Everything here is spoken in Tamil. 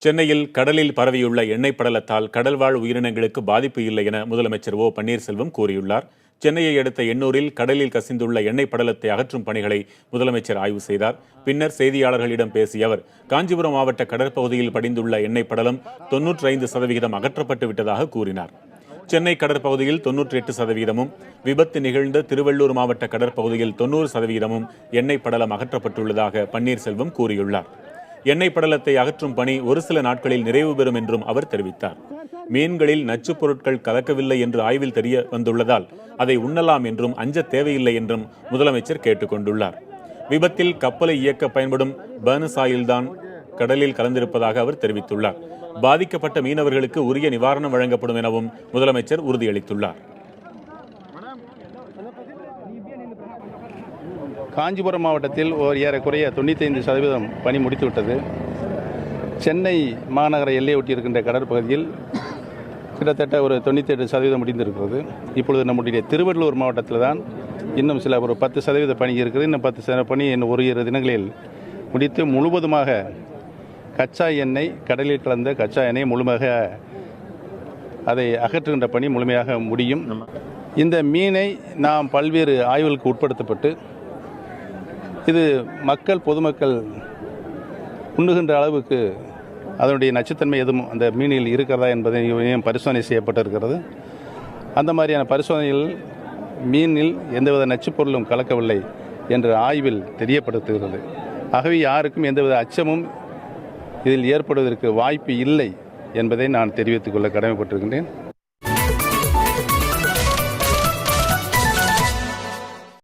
சென்னையில் கடலில் பரவியுள்ள எண்ணெய் படலத்தால் கடல்வாழ் உயிரினங்களுக்கு பாதிப்பு இல்லை என முதலமைச்சர் ஓ பன்னீர்செல்வம் கூறியுள்ளார். சென்னையை அடுத்த எண்ணூரில் கடலில் கசிந்துள்ள எண்ணெய் படலத்தை அகற்றும் பணிகளை முதலமைச்சர் ஆய்வு செய்தார். பின்னர் செய்தியாளர்களிடம் பேசிய அவர், காஞ்சிபுரம் மாவட்ட கடற்பகுதியில் படிந்துள்ள எண்ணெய் படலம் 95% அகற்றப்பட்டு விட்டதாக கூறினார். சென்னை கடற்பகுதியில் 98%, விபத்து நிகழ்ந்த திருவள்ளூர் மாவட்ட கடற்பகுதியில் 90% எண்ணெய் படலம் அகற்றப்பட்டுள்ளதாக பன்னீர்செல்வம் கூறியுள்ளார். எண்ணெய் படலத்தை அகற்றும் பணி ஒரு சில நாட்களில் நிறைவு பெறும் என்றும் அவர் தெரிவித்தார். மீன்களில் நச்சுப் பொருட்கள் கலக்கவில்லை என்று ஆய்வில் தெரிய வந்துள்ளதால் அதை உண்ணலாம் என்றும் அஞ்ச தேவையில்லை என்றும் முதலமைச்சர் கேட்டுக் கொண்டுள்ளார். விபத்தில் கப்பலை இயக்க பயன்படும் பர்னஸ் ஆயில் தான் கடலில் கலந்திருப்பதாக அவர் தெரிவித்துள்ளார். பாதிக்கப்பட்ட மீனவர்களுக்கு உரிய நிவாரணம் வழங்கப்படும் எனவும் முதலமைச்சர் உறுதியளித்துள்ளார். காஞ்சிபுரம் மாவட்டத்தில் ஏறக்குறைய 95% பணி முடித்துவிட்டது. சென்னை மாநகர எல்லையை ஒட்டியிருக்கின்ற கடற்பகுதியில் கிட்டத்தட்ட ஒரு 98% முடிந்திருக்கிறது. இப்பொழுது நம்முடைய திருவள்ளூர் மாவட்டத்தில் தான் இன்னும் ஒரு 10% பணி இருக்கிறது. இன்னும் 10% பணி இன்னும் ஒரு 2 தினங்களில் முடித்து முழுவதுமாக கச்சா எண்ணெய், கடலில் கலந்த கச்சா எண்ணெய் முழுமையாக அதை அகற்றுகின்ற பணி முழுமையாக முடியும். இந்த மீனை நாம் பல்வேறு ஆய்வுகளுக்கு உட்படுத்தப்பட்டு இது பொதுமக்கள் உண்ணுகின்ற அளவுக்கு அதனுடைய நச்சுத்தன்மை எதுவும் அந்த மீனில் இருக்கிறதா என்பதை பரிசோதனை செய்யப்பட்டிருக்கிறது. அந்த மாதிரியான பரிசோதனையில் மீனில் எந்தவித நச்சுப் பொருளும் கலக்கவில்லை என்ற ஆய்வில் தெரியப்படுத்துகிறது. ஆகவே யாருக்கும் எந்தவித அச்சமும் இதில் ஏற்படுவதற்கு வாய்ப்பு இல்லை என்பதை நான் தெரிவித்துக் கொள்ள கடமைப்பட்டிருக்கின்றேன்.